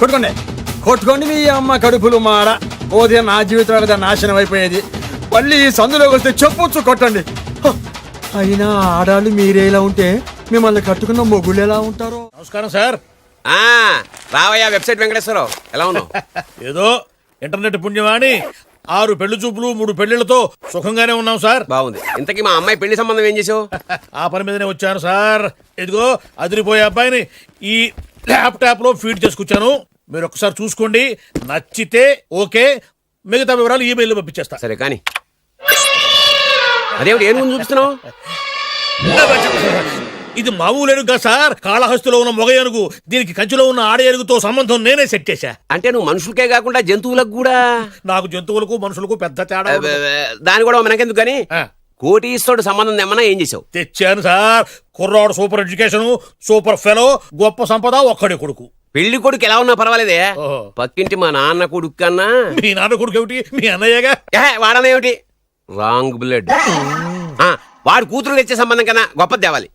కొట్టుకోండి, కొట్టుకోండి మీ అమ్మ కడుపులు మాడ. ఓదే నా జీవితం కదా నాశనం అయిపోయేది. మళ్ళీ ఈ సందులోకి వస్తే చెప్పొచ్చు కొట్టండి. అయినా ఆడాళ్ళు మీరేలా ఉంటే మిమ్మల్ని కట్టుకున్న మొగుళ్ళు ఎలా ఉంటారో. నమస్కారం సార్. రావయ్యా వెబ్సైట్ వెంకటేశ్వరరావు, ఎలా ఉన్నావు? ఏదో ఇంటర్నెట్ పుణ్యమాని 6 పెళ్లి చూపులు 3 పెళ్లిళ్లతో సుఖంగానే ఉన్నాం సార్. బాగుంది. ఇంతకీ మా అమ్మాయి పెళ్లి సంబంధం ఏం చేసావు? ఆ పని మీదనే వచ్చాను సార్. ఇదిగో అదిరిపోయే అబ్బాయిని ఈ ల్యాప్టాప్ లో ఫీడ్ చేసుకొచ్చాను. మీరు ఒకసారి చూసుకోండి, నచ్చితే ఓకే, మిగతా వివరాలు ఈమెయిల్ పంపించేస్తా. సరే కానీ అదేమిటి ఏం ముందు చూపిస్తున్నావు? ఇది మామూలు ఏనుగు కాదు సార్, కాళహస్తిలో ఉన్న మొగ ఏనుగు. దీనికి కంచిలో ఉన్న ఆడ ఏనుగుతో సంబంధం నేనే సెట్ చేశా. అంటే నువ్వు మనుషులకే కాకుండా జంతువులకు కూడా? నాకు జంతువులకు మనుషులకు పెద్ద తేడా ఉండదు. దాని కూడా మనకెందుకు కానీ కోటీశ్వరుడు సంబంధం ఏమన్నా ఏం చేసావు? తెచ్చాను సార్. కుర్రాడు సూపర్ ఎడ్యుకేషన్, సూపర్ ఫెలో, గొప్ప సంపద, ఒక్కడే కొడుకు. పెళ్లి కొడుకు ఎలా ఉన్నా పర్వాలేదే, పక్కింటి మా నాన్న కొడుకు కన్నా. మీ నాన్న కొడుకు ఏమిటి, మీ అన్నయ్యగా. వాడనేమిటి, రాంగ్ బ్లడ్. వాడు కూతురు తెచ్చే సంబంధం కన్నా గొప్పది తేవాలి.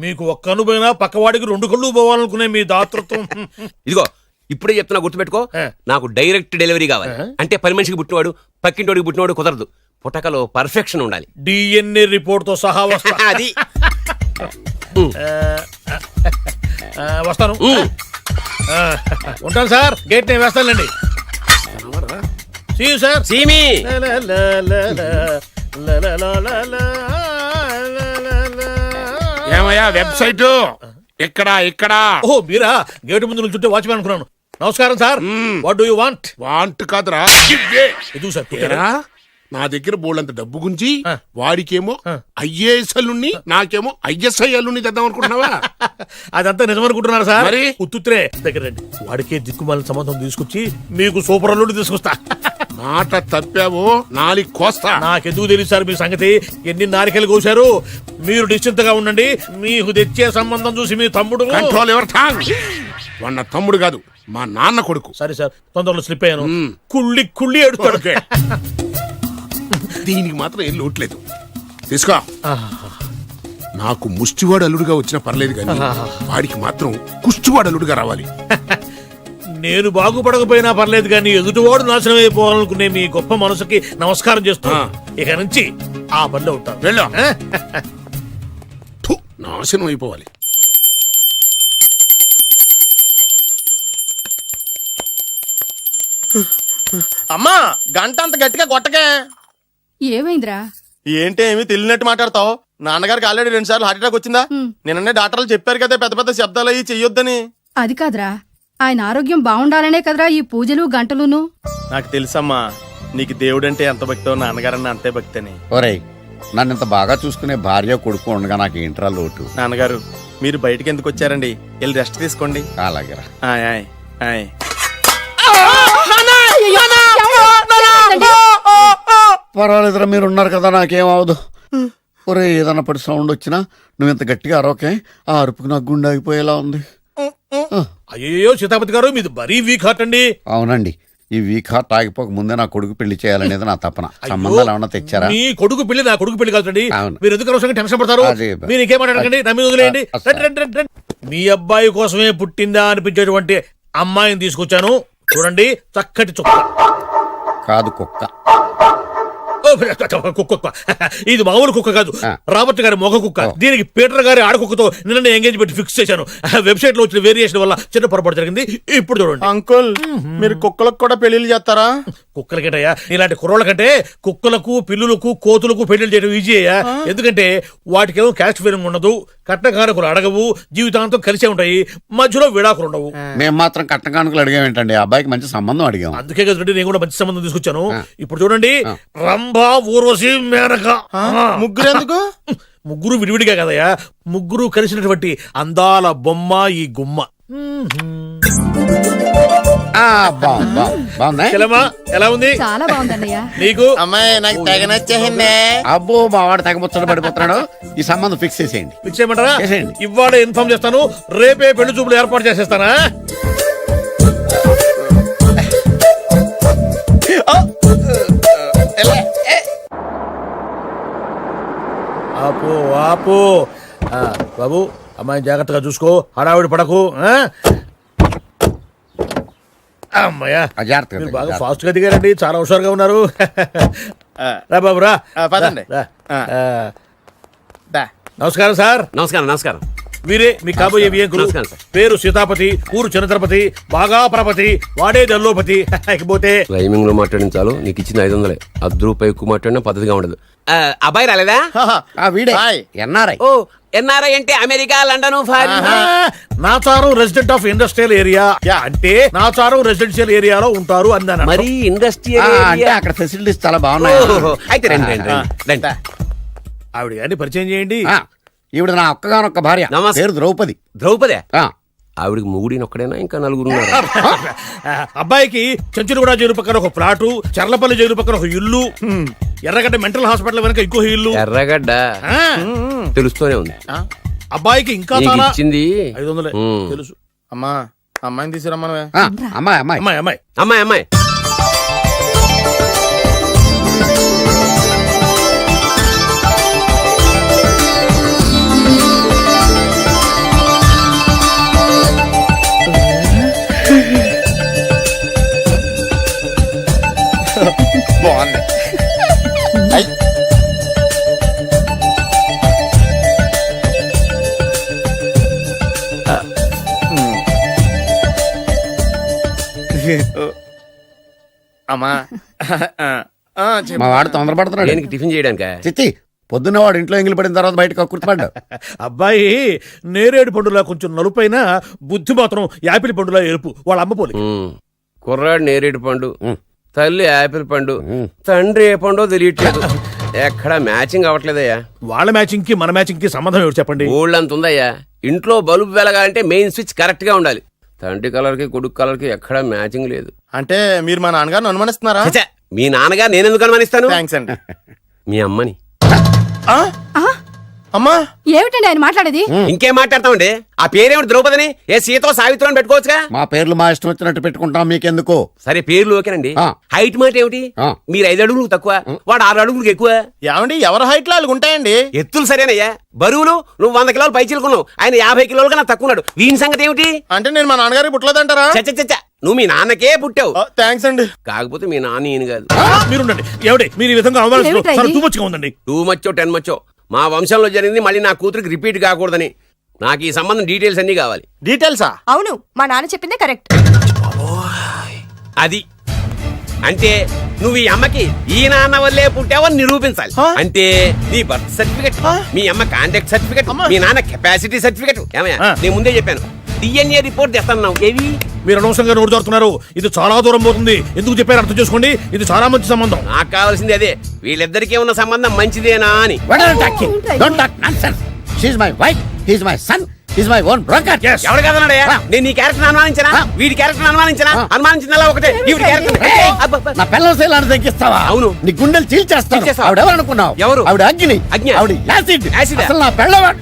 మీకు ఒక్క కన్ను పోయినా పక్కవాడికి 2 కళ్ళు పోవాలనుకునే మీ దాతృత్వం. ఇదిగో ఇప్పుడే చెప్తున్నా, గుర్తుపెట్టుకో. నాకు డైరెక్ట్ డెలివరీ కావాలి. అంటే పని మనిషికి పుట్టినవాడు పక్కింటోడికి పుట్టినవాడు కుదరదు. పుటకలో పర్ఫెక్షన్ ఉండాలి. డిఎన్ఏ రిపోర్ట్ తో సహా వస్తా. అది వస్తాను. ఉంటాను సార్, గేట్ నేను వేస్తానులేండి. సార్ సీమి ఏమయ్యా వెబ్సైట్ ఇక్కడ? ఓ మీరా, గేటు ముందు నుంచుంటే వాచ్మెన్ అనుకున్నాను. నమస్కారం sir. What do you want? Want కాదురా ఎందుకు సార్ ఏరా, నా దగ్గర బోళ్ళంత డబ్బు గుంచి వాడికేమో ఐఏఎస్ అల్లుణ్ణి నాకేమో ఐఎస్ఐ అల్లుణ్ణి తెద్దాం అనుకుంటున్నావా? అదంతా నిజమనుకుంటున్నారు సార్. మరి? ఉత్తుత్రే దగ్గర రండి. వాడికే దిక్కుమాలిన సంబంధం తీసుకొచ్చి మీకు సూపర్ అల్లుడు తీసుకొస్తా. మాట తప్పావో నాలుగు కోస్తా. నాకెందుకు తెలుసు సార్ మీ సంగతి? ఎన్ని నారికలు కోశారు. మీరు నిశ్చింతగా ఉండండి. మీకు తెచ్చే సంబంధం చూసి మీ తమ్ముడు కంట్రోల్ ఎవర్ థాంగ్. వాడు నా తమ్ముడు కాదు, మా నాన్న కొడుకు. సరే సార్, తొందరలో స్లిప్ అయ్యాను. కుళ్ళి కుళ్ళి ఏడుస్తాడు. దీనికి మాత్రం ఏం లోట్లేదు. తీసుకో. నాకు ముష్టివాడు అల్లుడుగా వచ్చినా పర్లేదు కానీ వాడికి మాత్రం కుష్టివాడు అల్లుడుగా రావాలి. నేను బాగుపడకపోయినా పర్లేదు కానీ ఎదుటివాడు నాశనం అయిపోవాలనుకునే మీ గొప్ప మనసుకి నమస్కారం చేస్తున్నా. ఇక నుంచి ఆ పనిలో ఉంటాను. వెళ్ళా నాశనం అయిపోవాలి. అమ్మా గంట అంత గట్టిగా కొట్టకే. ఏమైందిరా? ఏంటి ఏమి తెలియనట్టు మాట్లాడతావు? నాన్నగారికి ఆల్రెడీ 2 సార్లు హార్ట్ అటాక్ వచ్చిందా? నిన్ననే డాక్టర్లు చెప్పారు కదా పెద్ద పెద్ద శబ్దాలు అయ్యి చెయ్యొద్దని. అది కాదురా, ఆయన ఆరోగ్యం బాగుండాలనే కదరా ఈ పూజలు గంటలును. నాకు తెలుసమ్మా, నీకు దేవుడంటే ఎంత భక్తో నాన్నగారన్న అంతే భక్తి అని. ఒరేయ్, నన్ను ఇంత బాగా చూసుకునే భార్య కొడుకు ఉండగా నాకు ఏంట్రా లోటు? నాన్నగారు మీరు బయటికి ఎందుకు వచ్చారండి? వెళ్ళి రెస్ట్ తీసుకోండి. అలాగేరా. ఆయ్ ఆయ్ ఆయ్. పర్వాలేదురా, మీరు ఉన్నారు కదా, నాకేం అవదు. ఒరే, ఏదన్నా పడి సౌండ్ వచ్చినా నువ్వు ఇంత గట్టిగా అరవకే. ఆ అరుపుకి నాకు గుండె ఆగిపోయేలా ఉంది. అయ్యో సీతాపతి గారు, మీది మరీ వీక్ హార్ట్ అండి. అవునండి, ఈ వీక్ హార్ట్ ఆగిపోక ముందే నా కొడుకు పెళ్లి చేయాలనేది నా తపన. సంబంధాలు ఏమన్నా తెచ్చారా? మీ కొడుకు పెళ్లి నా కొడుకు పెళ్లి కాదండి. అవును. మీరు ఎందుకు అనవసరంగా టెన్షన్ పడతారు? అదే. మీరు ఇంకేమాటండి, నా మీద వదిలేయండి. రండి, రండి, రండి, రండి. మీ అబ్బాయి కోసమే పుట్టిందా అనిపించేటువంటి అమ్మాయిని తీసుకొచ్చాను. చూడండి, చక్కటి చుక్క. కాదు, కుక్క. కుక్క. ఇది మామూలు కుక్క కాదు, రాబర్ట్ గారి మొగ కుక్క. దీనికి పీటర్ గారి ఆడకుక్కతో నిన్న ఎంగేజ్మెంట్ ఫిక్స్ చేశాను. వెబ్సైట్ లో వచ్చిన వేరియేషన్ వల్ల చిన్న పొరపాటు జరిగింది. ఇప్పుడు చూడండి. అంకుల్, మీరు కుక్కలకు కూడా పెళ్లిళ్ళు చేస్తారా? కుక్కలకేటయ్యా, ఇలాంటి కుర్రోళ్ళ కంటే కుక్కలకు, పిల్లులకు, కోతులకు పెళ్లి చేయడం ఈజీ అయ్యా. ఎందుకంటే వాటికేమో క్యాస్ట్ ఫీలింగ్ ఉండదు, కట్న కానుకలు అడగవు, జీవితాంతం కలిసే ఉంటాయి, మధ్యలో విడాకులు ఉండవు. మేము మాత్రం కట్న కానుకలు అడిగామేంటండి? అబ్బాయికి మంచి సంబంధం అడిగాం. అందుకే కదండి నేను కూడా మంచి సంబంధం తీసుకొచ్చాను. ఇప్పుడు చూడండి, రంభా, ఊర్వశి, మేనక. ముగ్గురు ఎందుకు? ముగ్గురు విడివిడిగా కదయ్యా, ముగ్గురు కలిసినటువంటి అందాల బొమ్మ ఈ గుమ్మ. చెల్లెమ్మా, ఎలా ఉంది? చాలా బాగుందన్నయ్య. నీకు? అమ్మాయి నాకు తెగ నచ్చేసిందే. అబ్బో, మా వాడు తెగముచ్చట పడిపోతున్నాడు. ఈ సంబంధం ఫిక్స్ చేసేయండి. ఫిక్స్ చేయమంటారా? చేసేయండి. ఇవాళ ఇన్ఫార్మ్ చేస్తాను, రేపే పెళ్లి చూపులు ఏర్పాటు చేసేస్తానా? ఆపు ఆపు. బాబు, అమ్మాయిని జాగ్రత్తగా చూసుకో, హడావిడి పడకు. అమ్మాయ్యా, మీరు బాగా ఫాస్ట్ గా దిగారండి, చాలా హుషారుగా ఉన్నారు. రా బాబు, రా. పదండి. నమస్కారం సార్. నమస్కారం. నమస్కారం. వీరే మీ కాబోయే వియంకులు. నమస్కారం సార్. పేరు సీతాపతి, ఊరు చంద్రపతి, బాగా ప్రపతి, వాడే దల్లోపతి. ఇకపోతే రైమింగ్ లో మాట్లాడించాలు. నీకు ఇచ్చిన 500. ₹10 ఎక్కువ మాట్లాడినా పద్ధతిగా ఉండదు. అబ్బాయి రాలేదా? వీడే ఎన్ఆర్ఐ. ఓ, ఎన్ఆర్ఐ అంటే America, London, Nacharam resident of industrial area. అంటే నాచారం రెసిడెన్షియల్ ఏరియాలో ఉంటారు అన్నాను. మరి ఇండస్ట్రియల్ అంటే అక్కడ ఫెసిలిటీస్ చాలా బాగున్నాయి. అయితే రండి. ఆవిడ గారిని పరిచయం చేయండి. ఈవిడ నా ఒక్కగానొక్క భార్య, పేరు ద్రౌపది. ద్రౌపదే? ఆవిడకి మొగుడిని ఒక్కడైనా ఇంకా 4 ఉన్నారు. అబ్బాయికి చెంచులగూడ జైలు పక్కన ఒక ప్లాటు, చర్లపల్లి జైలు పక్కన ఒక ఇల్లు, ఎర్రగడ్డ మెంటల్ హాస్పిటల్ వెనక ఇంకో ఇల్లు. ఎర్రగడ్డ తెలుస్తూనే ఉంది. అబ్బాయికి ఇంకా ఇచ్చింది 500 తెలుసు. అమ్మా, అమ్మాయిని తీసుకురమ్మా. అమ్మాయి అమ్మాయి అమ్మాయి అమ్మాయి అమ్మాయి. బాగుంది. అమ్మా, మా వాడు తొందరపడుతున్నాడు. టిఫిన్ చేయడానికి. చిత్తి పొద్దున్న వాడు ఇంట్లో ఎంగిలి పడిన తర్వాత బయటకు కక్కుర్తిపడ్డాడు. అబ్బాయి నేరేడు పండులా కొంచెం నలుపైన బుద్ధి మాత్రం యాపిల్ పండులా ఎరుపు. వాళ్ళ అమ్మ పోలి. కుర్రాడు నేరేడు పండు, తల్లి యాపిల్ పండు, తండ్రి ఏ పండో తెలియట్లేదు. ఎక్కడ మ్యాచింగ్ అవ్వట్లేదయ్యా. వాళ్ళ మ్యాచింగ్ కి మన మ్యాచింగ్ కి సంబంధం ఏమిటి చెప్పండి? ఊళ్ళంత ఉందయ్యా. ఇంట్లో బల్బు వెలగాలంటే మెయిన్ స్విచ్ కరెక్ట్ గా ఉండాలి. తండ్రి కలర్ కి కొడుకు కలర్ కి ఎక్కడ మ్యాచింగ్ లేదు. అంటే మీరు మా నాన్నగారిని అనుమానిస్తున్నారా? ఛే, మీ నాన్నగారు నేనెందుకు అనుమానిస్తాను? థ్యాంక్స్ అండి. మీ అమ్మని. అమ్మా ఏమిటండి ఆయన మాట్లాడేది? ఇంకేం మాట్లాడతామండి? ఆ పేరేమిటి ద్రౌపదిని? ఏ సీతో సావిత్రం పెట్టుకోవచ్చుగా. మా పేర్లు మా ఇష్టం వచ్చినట్టు పెట్టుకుంటాం, మీకెందుకు? సరే పేర్లు ఓకేనండి. హైట్ మాట ఏమిటి? మీరు 5 అడుగులు తక్కువ, వాడు 6 అడుగులకు ఎక్కువ. ఏమండి ఎవరి హైట్ లో వాళ్ళకి ఉంటాయండి. ఎత్తులు సరేనయ్యా. బరువులు నువ్వు 100 కిలోలు పై చిలుకున్నావు, ఆయన 50 కిలోలు కన్నా తక్కున్నాడు. వీని సంగతి ఏమిటి? అంటే నేను మా నాన్నగారికి పుట్టలేదంటారా? చచ్చ నువ్వు మీ నాన్నకే పుట్టావు. థ్యాంక్స్ అండి. కాకపోతే మీ నాన్న ఈయన కాదు. మీరుండండి. ఎవడి మీరు ఈ విధంగా అవమానిస్తున్నారు? టూ మచ్గా ఉందండి. 2 మచ్చో 10 మచ్చో మా వంశంలో జరిగింది మళ్ళీ నా కూతురికి రిపీట్ కాకూడదని నాకు ఈ సంబంధం డీటెయిల్స్ అన్ని కావాలి. డీటెయిల్సా? అవును, మా నాన్న చెప్పిందే కరెక్ట్. అది అంటే నువ్వు ఈ అమ్మకి ఈ నాన్న వల్లే పుట్టావని నిరూపించాలి. అంటే నీ బర్త్ సర్టిఫికెట్, మీ అమ్మ కాంటాక్ట్ సర్టిఫికెట్, మీ నాన్న కెపాసిటీ సర్టిఫికెట్. ఏమయ్యా, నేను ముందే చెప్పాను DNA రిపోర్ట్ తెస్తాను. ఏవి మీరు అనవసరంగా నోరు జారుతున్నారు. ఇది చాలా దూరం పోతుంది. ఎందుకు చెప్పారు అర్థం చేసుకోండి. ఇది చాలా మంచి సంబంధం. నాకు కావాల్సింది అదే, వీళ్ళిద్దరికీ ఉన్న సంబంధం మంచిదేనా అని. ఎవరు కదన్నాడయ్యా? నేను నీ క్యారెక్టర్ అనుమానించనా? వీడి క్యారెక్టర్ అనుమానించనా? అనుమానించిందల్లా ఒకటే. వీడి నా పిల్లల శైలాన్ని తగ్గిస్తావా? అవును. నీ గుండెలు చీల్చేస్తాను. ఆవిడ ఎవరు అనుకున్నావు? ఎవరు? ఆవిడ అగ్ని. అగ్ని. ఆవిడ యాసిడ్. యాసిడ్. అసలు నా పిల్లవాడు.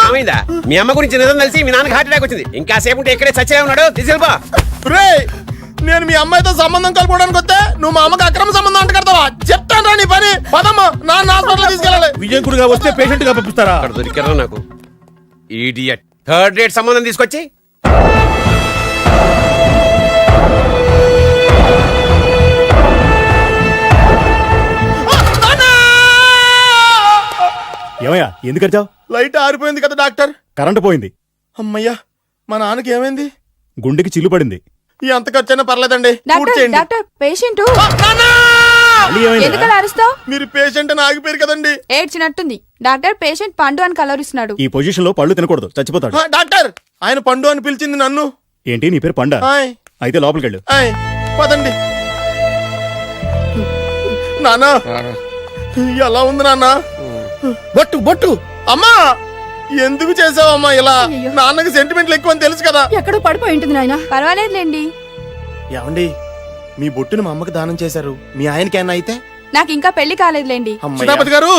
ఏమైందా? మీ అమ్మ గురించి నిజం తెలిసి మీ నాన్నకి హార్ట్ అటాక్ వచ్చింది. ఇంకా సేపు ఉంటే ఇక్కడే చచ్చే ఉన్నాడు. తీసుకెళ్ళిపో. నేను మీ అమ్మాయితో సంబంధం కలుపుకోవడానికి వస్తే నువ్వు మా అమ్మకి అక్రమ సంబంధం అంట కడతావా? చెప్తాను రా నీ పని. పదమ్మా, నాన్న హాస్పిటల్ తీసుకెళ్ళాలి. విజయకుడిగా వస్తే పేషెంట్ గా పంపిస్తారా? అక్కడ దొరికారా నాకు ఈడియట్. 3rd రేట్ సంబంధం తీసుకొచ్చి ఏమయ్యా ఎందుకు వచ్చావు? లైట్ ఆరిపోయింది కదా డాక్టర్. కరెంటు పోయింది. అమ్మయ్యా, మా నాన్నకి ఏమైంది? గుండెకి చిల్లు పడింది. ఎంత ఖర్చైనా పర్లేదండి. డాక్టర్ పేషెంట్ ఎందుకు అరుస్తావు? మీరు పేషెంట్ అని ఆగిపోయారు కదండి. ఏడ్చినట్టుంది. డాక్టర్ పేషెంట్ పండు అని కలరిస్తున్నాడు. ఈ పొజిషన్ లో పళ్ళు తినకూడదు, చచ్చిపోతాడు. డాక్టర్, ఆయన పండు అని పిలిచింది నన్ను. ఏంటి నీ పేరు పండా? అయితే లోపలికి వెళ్ళు. పదండి. నాన్న ఎలా ఉంది నాన్న? బొట్టు బొట్టు. అమ్మా ఎందుకు చేసావమ్మా ఇలా? నాన్నకి సెంటిమెంట్లు ఎక్కువ అని తెలుసు కదా. ఎక్కడో పడిపోయి ఉంటుంది నాయన. పర్వాలేదులేండి. ఏమండి, మీ బొట్టుని మా అమ్మకి దానం చేశారు, మీ ఆయనకి ఏమన్నా అయితే? నాకు ఇంకా పెళ్లి కాలేదులేండి. సీతాపతి గారు,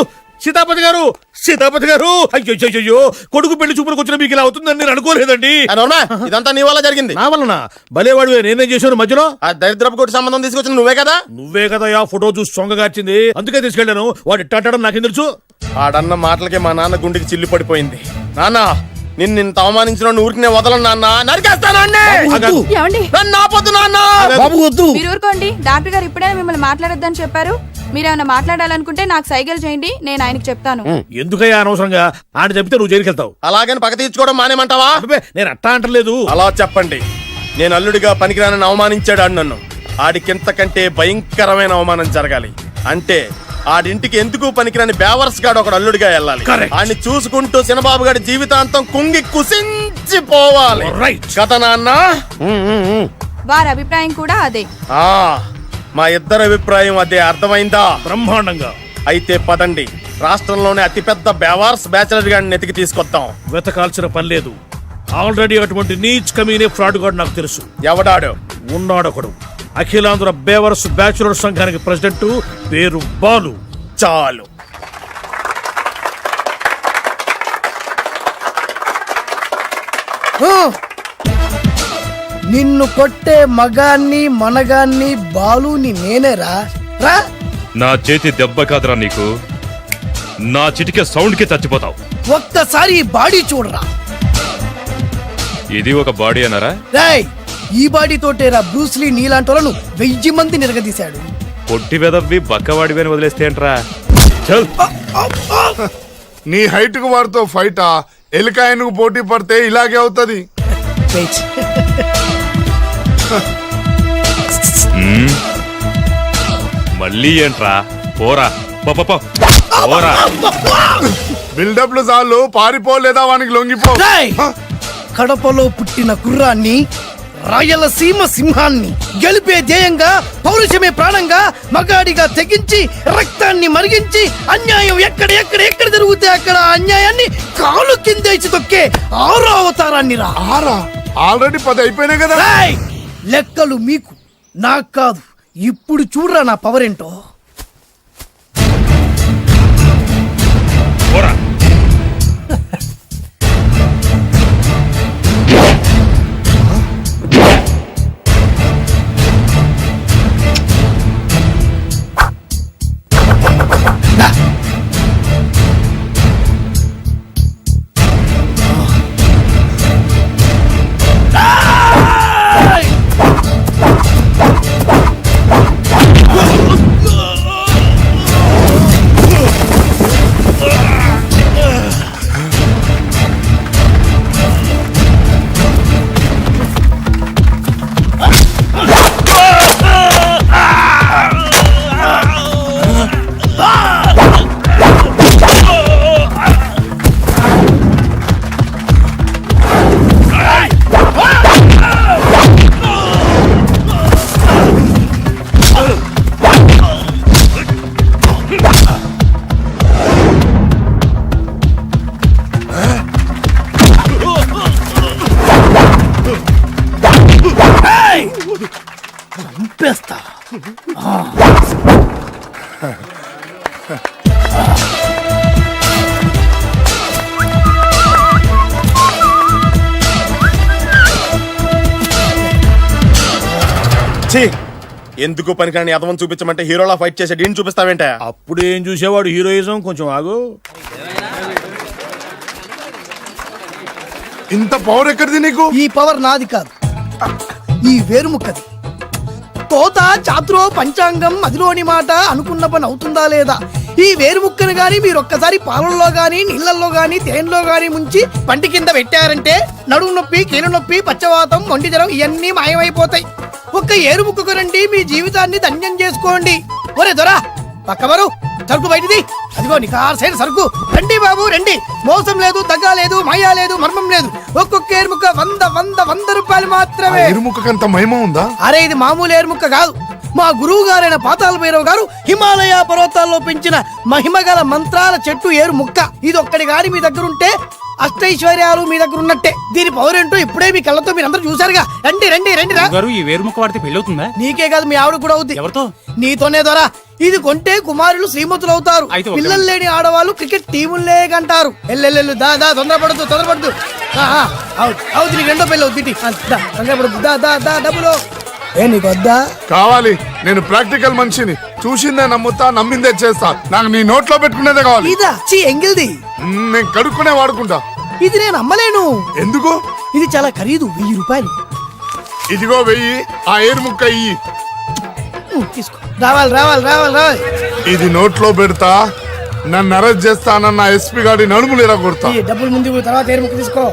సీతాపతి గారు, సీతాపతి గారు. అయ్యో, కొడుకు పెళ్లి చూపులకు వచ్చిన మీకు ఇలా అవుతుందని నేను అనుకోలేదండి. ఇదంతా నీ వల్ల జరిగింది. నా వలన? భలేవాడు, నేనేం చేశాను మధ్యలో? ఆ దరిద్రపు కొట్టి సంబంధం తీసుకొచ్చిన నువ్వే కదా. నువ్వే కదా ఆ ఫోటో చూసి సొంగగార్చింది. అందుకే తీసుకెళ్ళాను. వాడు ఇట్టాడడం నాకేం తెలుసు? ఆడన్న మాటలకే మా నాన్న గుండెకి చిల్లు పడిపోయింది. నాన్న, నిన్ను అవమానించిన ఊరికి నేను వదలను నాన్న. నరికేస్తాను. మీరు ఊరుకోండి. డాక్టర్ గారు ఇప్పుడే మిమ్మల్ని మాట్లాడొద్దని చెప్పారు. మీరేమైనా మాట్లాడాలనుకుంటే నాకు సైగలు చేయండి, నేను ఆయనకు చెప్తాను. ఎందుకయ్యా అనవసరంగా? ఆయన చెప్తే నువ్వు జైలుకి వెళ్తావు. అలాగని పక్క తీర్చుకోవడం మానేమంటావా? నేను అట్టా అంటలేదు. అలా చెప్పండి. నేను అల్లుడిగా పనికిరానని అవమానించాడు ఆడు నన్ను. ఆడికింతకంటే భయంకరమైన అవమానం జరగాలి. అంటే ఆడింటికి ఎందుకు పనికిరాని బేవర్స్ గాడు ఒకడు అల్లుడిగా వెళ్ళాలి. ఆడిని చూసుకుంటూ చిన్నబాబు గారి జీవితాంతం కుంగి కుసించిపోవాలి కదా నాన్న. వారి అభిప్రాయం కూడా అదే. మా ఇద్దరి అభిప్రాయం అదే. అర్థమైందా? బ్రహ్మాండంగా. అయితే పదండి, రాష్ట్రంలోనే అతిపెద్ద బేవార్స్ బ్యాచిలర్ గాడిని ఎతికి తీసుకొద్దాం. వెతకాల్సిన పని లేదు. ఆల్రెడీ అటువంటి నీచ్ కమీనే ఫ్రాడ్ గాడు నాకు తెలుసు. ఎవడాడు? ఉన్నాడొకడు. అఖిలాంధ్ర బేవర్స్ బ్యాచులర్ సంఘానికి ప్రెసిడెంట్, పేరు బాలు. చాలు. నిన్ను కొట్టే మగాన్ని మనగాన్ని బాలుని నేనేరా. నా చేతి దెబ్బ కాదురా నీకు, నా చిటికే సౌండ్ కి చచ్చిపోతావు. ఒక్కసారి బాడీ చూడరా. ఇది ఒక బాడీ అన్నారా? ఈ బాడీ తోటేరా బ్రూస్లీ నీలాంటి వాళ్ళను 1000 మంది నిరగదీశాడు. పొట్టి వెదవ్వి బక్కవాడివని వదిలేస్తే ఏంట్రా? నీ హైట్ కు వారితో ఫైటా? ఎలికాయనకు పోటీ పడితే ఇలాగే అవుతుంది. మళ్ళీ ఏంట్రా పోరా పో, పో, పో. పోరా బిల్డప్లు చాలు పారిపోలేదా వానికి లొంగిపో. కడపలో పుట్టిన కుర్రాన్ని, రాయలసీమ సింహాన్ని గెలిపే ధ్యేయంగా, పౌరుషమే ప్రాణంగా, మగాడిగా తెగించి రక్తాన్ని మరిగించి అన్యాయం ఎక్కడ ఎక్కడ ఎక్కడ జరుగుతే అక్కడ అన్యాయాన్ని కాలు కిందేసి తొక్కే ఆరో అవతారాన్ని రా. ఆల్రెడీ 10 అయిపోయినాయి కదా. లెక్కలు మీకు నాకు కాదు. ఇప్పుడు చూడరా నా పవర్ ఏంటో. పోరా చంపేస్తా. ఎందుకు పనికిరాని అదవం చూపించమంటే హీరోలా ఫైట్ చేసే డీన్ చూపిస్తావేంట? అప్పుడేం చూసేవాడు హీరోయిజం, కొంచెం ఆగు. ఇంత పవర్ ఎక్కడిది నీకు? ఈ పవర్ నాది కాదు, ఈ వేరుముక్కది. తోత చాతురో పంచాంగం అదిలోని మాట అనుకున్న పని అవుతుందా లేదా? ఈ వేరుముక్కను గాని మీరొక్కసారి పాలల్లో గాని నీళ్లలో గాని తేనెలో గాని ముంచి పంటి కింద పెట్టారంటే నడుము నొప్పి, కీలు నొప్పి, పచ్చవాతం, మొండి జ్వరం ఇవన్నీ మాయమైపోతాయి. ఒక్క ఏరుముక్కకు రండి, మీ జీవితాన్ని ధన్యం చేసుకోండి. ఒరే దొరా పక్కవరు, సరుకు బయటిది. అదిగో నికార్సైన సరుకు. రండి బాబు రండి. మోసం లేదు, దగ్గ లేదు, మాయా లేదు, మర్మం లేదు. ఒక్కొక్క ఏరుముక్క 100 రూపాయలు మాత్రమే. ఎరుముకంత మహిమ ఉందా? అరే ఇది మామూలు ఏరుముక్క కాదు. మా గురువు గారైన పాతాళ భైరవ్ గారు హిమాలయ పర్వతాల్లో పెంచిన మహిమగల మంత్రాల చెట్టు ఏరు ముక్క. ఇది ఒక్కడి గాని మీ దగ్గర ఉంటే అష్టైశ్వర్యాలు మీ దగ్గర ఉన్నట్టే. దీని పవర్ ఏంటో ఇప్పుడే మీ కళ్ళతో మీరు అందరూ చూసారుగా. రండి రండి రండి రా. ఈ వేరుముక్క వాడితే పెళ్లి అవుతుందా? నీకే కాదు, మీ ఆవిడ కూడా అవుద్ది. ఎవరితో? నీతోనే ద్వారా. ఇది కొంటే కుమారులు శ్రీమంతులు అవుతారు. పిల్లలు లేని ఆడవాళ్ళు క్రికెట్ టీములే కంటారు. ఎల్లెల్లెల్లు దా దా, తొందరపడద్దు. అవుతుంది, నీకు రెండో పెళ్ళి అవుతుంది. తొందరపడద్దు, దా దా దా, డబ్బులు ఏ నీకు వద్దా? కావాలి. నేను ప్రాక్టికల్ మనిషిని. చూసిందే నమ్ముతా, నమ్మిందే చేస్తా. నాకు నీ నోట్లో పెట్టుకునేదే కావాలి. ఇదా ఎంగిల్ది నేను కడుక్కునే వాడుకుంటా. ఇది నేను అమ్మలేను. ఎందుకు? ఇది చాలా ఖరీదు, 1000 రూపాయలు. ఇదిగో 1000. ఆ ఏరు ముక్క ఇయ్యి. తీసుకో. రావాలి. ఇది నోట్లో పెడతా, నన్ను అరెస్ట్ చేస్తానన్న ఎస్పీ గాడి నడుములు ఎరగొడతా. ఈ డబ్బులు ముందు తర్వాత ఏరు ముక్క తీసుకో.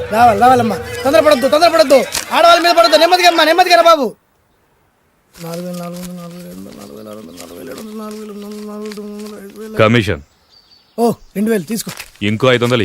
రావాలమ్మా. తొందరపడద్దు. ఆడవాళ్ళ మీద పడద్దు. నెమ్మదిగా బాబు. 4,400 కమిషన్ 2000 తీసుకో. ఇంకో 500.